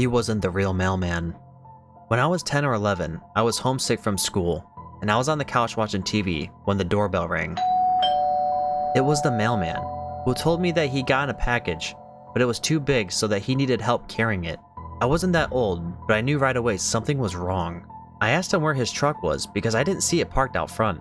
he wasn't the real mailman. When I was 10 or 11, I was homesick from school, and I was on the couch watching TV when the doorbell rang. It was the mailman, who told me that he got a package, but it was too big so that he needed help carrying it. I wasn't that old, but I knew right away something was wrong. I asked him where his truck was because I didn't see it parked out front.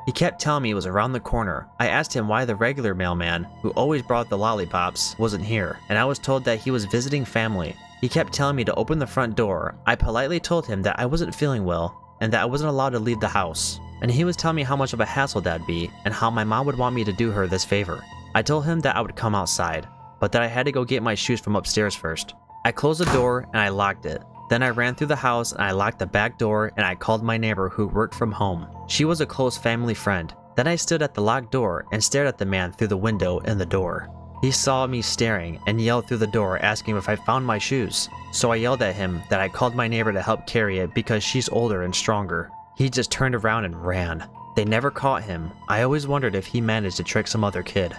He kept telling me it was around the corner. I asked him why the regular mailman, who always brought the lollipops, wasn't here, and I was told that he was visiting family. He kept telling me to open the front door. I politely told him that I wasn't feeling well and that I wasn't allowed to leave the house. And he was telling me how much of a hassle that'd be and how my mom would want me to do her this favor. I told him that I would come outside, but that I had to go get my shoes from upstairs first. I closed the door and I locked it. Then I ran through the house and I locked the back door and I called my neighbor who worked from home. She was a close family friend. Then I stood at the locked door and stared at the man through the window in the door. He saw me staring and yelled through the door asking if I found my shoes. So I yelled at him that I called my neighbor to help carry it because she's older and stronger. He just turned around and ran. They never caught him. I always wondered if he managed to trick some other kid.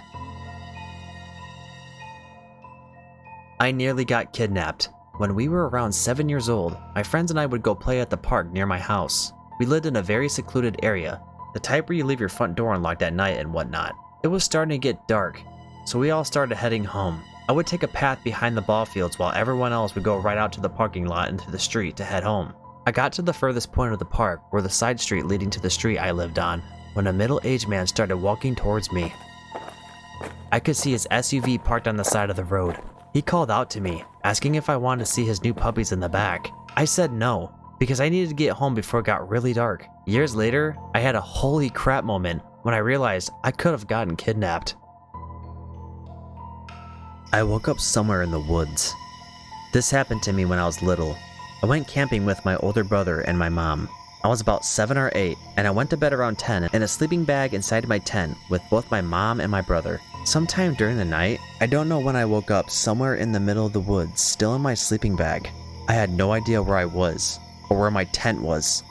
I nearly got kidnapped. When we were around 7 years old, my friends and I would go play at the park near my house. We lived in a very secluded area, the type where you leave your front door unlocked at night and whatnot. It was starting to get dark, so we all started heading home. I would take a path behind the ball fields while everyone else would go right out to the parking lot into the street to head home. I got to the furthest point of the park, where the side street leading to the street I lived on, when a middle-aged man started walking towards me. I could see his SUV parked on the side of the road. He called out to me, asking if I wanted to see his new puppies in the back. I said no, because I needed to get home before it got really dark. Years later, I had a holy crap moment when I realized I could have gotten kidnapped. I woke up somewhere in the woods. This happened to me when I was little. I went camping with my older brother and my mom. I was about 7 or 8, and I went to bed around 10 in a sleeping bag inside my tent with both my mom and my brother. Sometime during the night, I don't know when I woke up somewhere in the middle of the woods, still in my sleeping bag. I had no idea where I was, or where my tent was.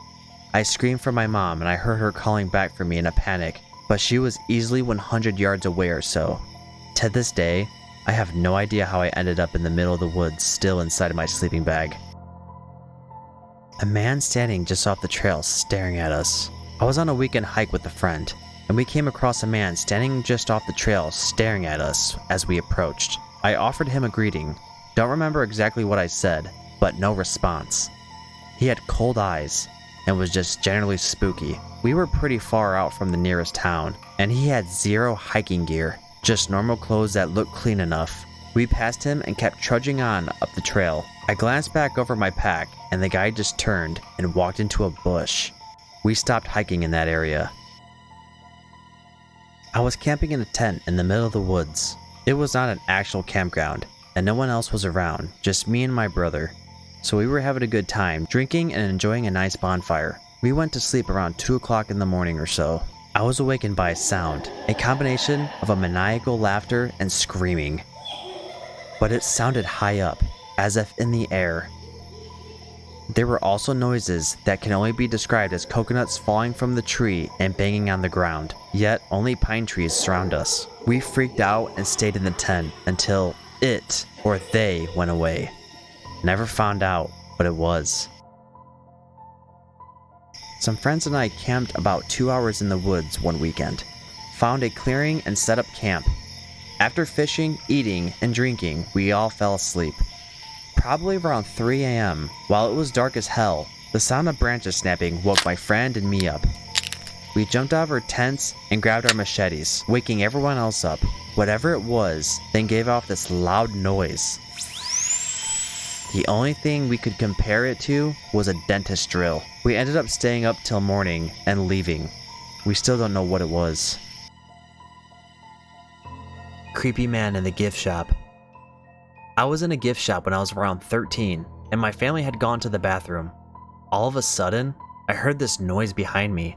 I screamed for my mom and I heard her calling back for me in a panic, but she was easily 100 yards away or so. To this day, I have no idea how I ended up in the middle of the woods, still inside of my sleeping bag. A man standing just off the trail staring at us. I was on a weekend hike with a friend, and we came across a man standing just off the trail staring at us as we approached. I offered him a greeting. Don't remember exactly what I said, but no response. He had cold eyes and was just generally spooky. We were pretty far out from the nearest town, and he had zero hiking gear, just normal clothes that looked clean enough. We passed him and kept trudging on up the trail. I glanced back over my pack, and the guy just turned and walked into a bush. We stopped hiking in that area. I was camping in a tent in the middle of the woods. It was not an actual campground, and no one else was around, just me and my brother. So we were having a good time, drinking and enjoying a nice bonfire. We went to sleep around 2 o'clock in the morning or so. I was awakened by a sound, a combination of a maniacal laughter and screaming. But it sounded high up, as if in the air. There were also noises that can only be described as coconuts falling from the tree and banging on the ground, yet only pine trees surround us. We freaked out and stayed in the tent until it or they went away. Never found out what it was. Some friends and I camped about 2 hours in the woods one weekend, found a clearing and set up camp. After fishing, eating, and drinking, we all fell asleep. Probably around 3 a.m., while it was dark as hell, the sound of branches snapping woke my friend and me up. We jumped out of our tents and grabbed our machetes, waking everyone else up. Whatever it was, then gave off this loud noise. The only thing we could compare it to was a dentist drill. We ended up staying up till morning and leaving. We still don't know what it was. Creepy man in the gift shop. I was in a gift shop when I was around 13, and my family had gone to the bathroom. All of a sudden, I heard this noise behind me.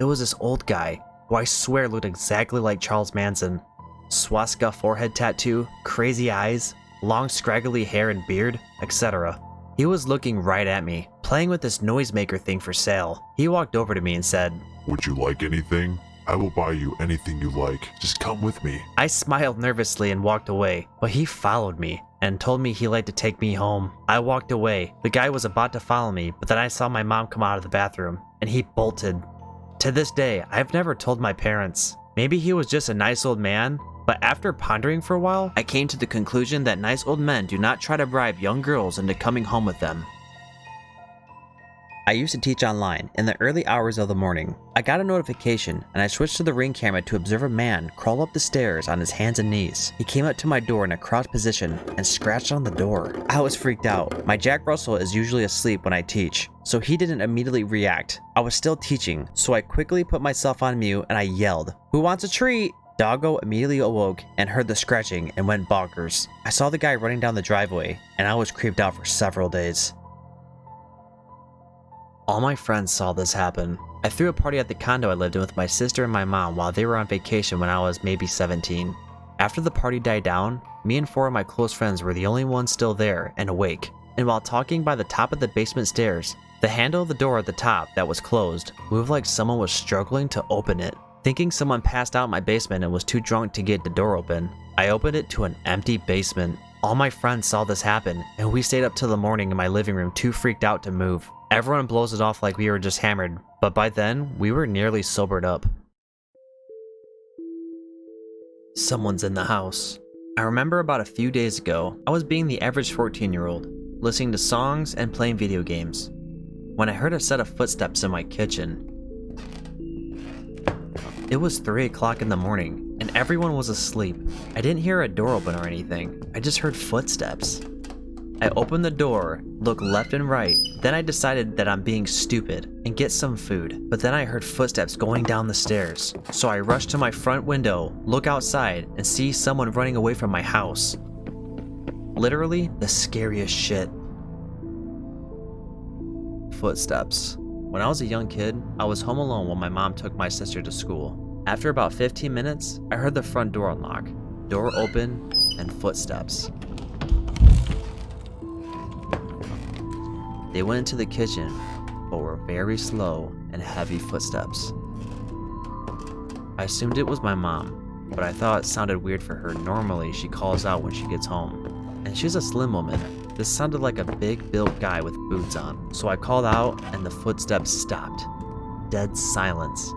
It was this old guy, who I swear looked exactly like Charles Manson. Swastika forehead tattoo, crazy eyes, long scraggly hair and beard, etc. He was looking right at me, playing with this noisemaker thing for sale. He walked over to me and said, "Would you like anything? I will buy you anything you like. Just come with me." I smiled nervously and walked away, but he followed me. and told me he liked to take me home. I walked away. The guy was about to follow me, but then I saw my mom come out of the bathroom, and he bolted. To this day, I've never told my parents. Maybe he was just a nice old man, but after pondering for a while, I came to the conclusion that nice old men do not try to bribe young girls into coming home with them. I used to teach online in the early hours of the morning. I got a notification and I switched to the Ring camera to observe a man crawl up the stairs on his hands and knees. He came up to my door in a crouched position and scratched on the door. I was freaked out. My Jack Russell is usually asleep when I teach, so he didn't immediately react. I was still teaching, so I quickly put myself on mute and I yelled, "Who wants a treat?" Doggo immediately awoke and heard the scratching and went bonkers. I saw the guy running down the driveway and I was creeped out for several days. All my friends saw this happen. I threw a party at the condo I lived in with my sister and my mom while they were on vacation when I was maybe 17. After the party died down, me and 4 of my close friends were the only ones still there and awake. And while talking by the top of the basement stairs, the handle of the door at the top that was closed moved like someone was struggling to open it. Thinking someone passed out in my basement and was too drunk to get the door open, I opened it to an empty basement. All my friends saw this happen, and we stayed up till the morning in my living room too freaked out to move. Everyone blows it off like we were just hammered, but by then, we were nearly sobered up. Someone's in the house. I remember about a few days ago, I was being the average 14-year-old, listening to songs and playing video games, when I heard a set of footsteps in my kitchen. It was 3 o'clock in the morning, and everyone was asleep. I didn't hear a door open or anything, I just heard footsteps. I opened the door, looked left and right, then I decided that I'm being stupid and get some food. But then I heard footsteps going down the stairs. So I rushed to my front window, look outside, and see someone running away from my house. Literally the scariest shit. Footsteps. When I was a young kid, I was home alone while my mom took my sister to school. After about 15 minutes, I heard the front door unlock, door open, and footsteps. They went into the kitchen, but were very slow and heavy footsteps. I assumed it was my mom, but I thought it sounded weird for her. Normally, she calls out when she gets home, and she's a slim woman. This sounded like a big-built guy with boots on, so I called out and the footsteps stopped. Dead silence.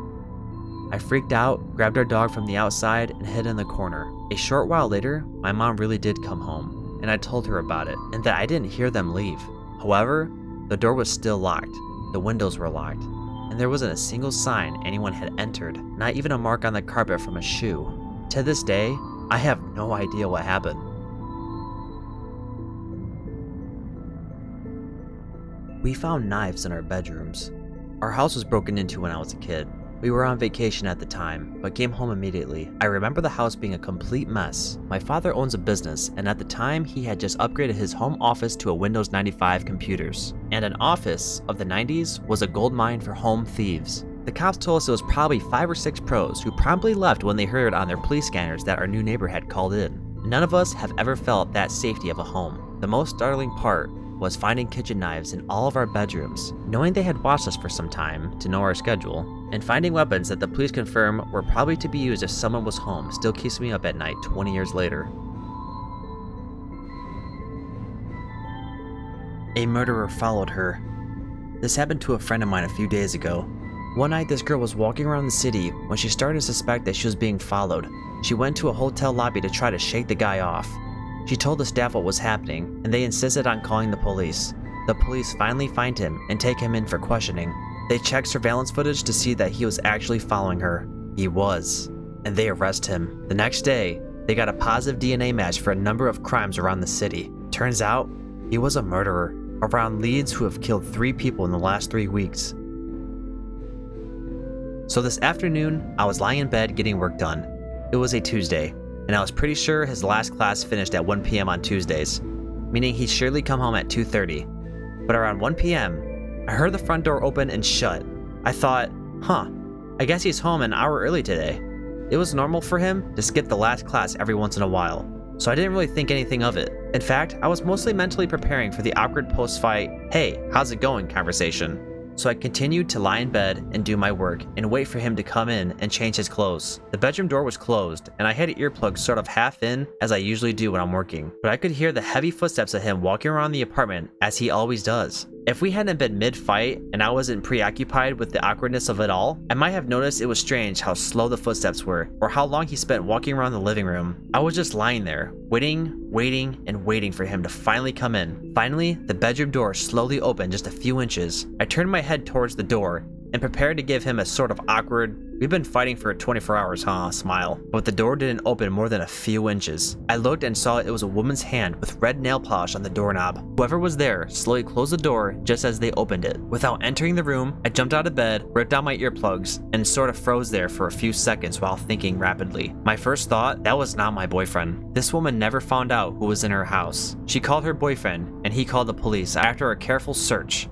I freaked out, grabbed our dog from the outside, and hid in the corner. A short while later, my mom really did come home, and I told her about it, and that I didn't hear them leave. However, the door was still locked, the windows were locked, and there wasn't a single sign anyone had entered, not even a mark on the carpet from a shoe. To this day, I have no idea what happened. We found knives in our bedrooms. Our house was broken into when I was a kid. We were on vacation at the time, but came home immediately. I remember the house being a complete mess. My father owns a business, and at the time, he had just upgraded his home office to a Windows 95 computers. And an office of the 90s was a gold mine for home thieves. The cops told us it was probably 5 or 6 pros who promptly left when they heard on their police scanners that our new neighbor had called in. None of us have ever felt that safety of a home. The most startling part was finding kitchen knives in all of our bedrooms, knowing they had watched us for some time to know our schedule, and finding weapons that the police confirm were probably to be used if someone was home still keeps me up at night 20 years later. A murderer followed her. This happened to a friend of mine a few days ago. One night this girl was walking around the city when she started to suspect that she was being followed. She went to a hotel lobby to try to shake the guy off. She told the staff what was happening, and they insisted on calling the police. The police finally find him and take him in for questioning. They checked surveillance footage to see that he was actually following her. He was, and they arrest him. The next day, they got a positive DNA match for a number of crimes around the city. Turns out, he was a murderer around leads who have killed 3 people in the last 3 weeks. So this afternoon, I was lying in bed getting work done. It was a Tuesday, and I was pretty sure his last class finished at 1 p.m. on Tuesdays, meaning he'd surely come home at 2:30. But around 1 p.m., I heard the front door open and shut. I thought, I guess he's home an hour early today. It was normal for him to skip the last class every once in a while, so I didn't really think anything of it. In fact, I was mostly mentally preparing for the awkward post-fight, "Hey, how's it going?" conversation. so I continued to lie in bed and do my work and wait for him to come in and change his clothes. The bedroom door was closed, and I had earplugs sort of half in as I usually do when I'm working, but I could hear the heavy footsteps of him walking around the apartment as he always does. If we hadn't been mid-fight and I wasn't preoccupied with the awkwardness of it all, I might have noticed it was strange how slow the footsteps were, or how long he spent walking around the living room. I was just lying there, waiting and waiting for him to finally come in. Finally, the bedroom door slowly opened just a few inches. I turned my head towards the door and prepared to give him a sort of awkward, "We've been fighting for 24 hours, huh?" smile. But the door didn't open more than a few inches. I looked and saw it was a woman's hand with red nail polish on the doorknob. Whoever was there slowly closed the door just as they opened it. Without entering the room, I jumped out of bed, ripped out my earplugs, and sort of froze there for a few seconds while thinking rapidly. My first thought, that was not my boyfriend. This woman never found out who was in her house. She called her boyfriend, and he called the police after a careful search.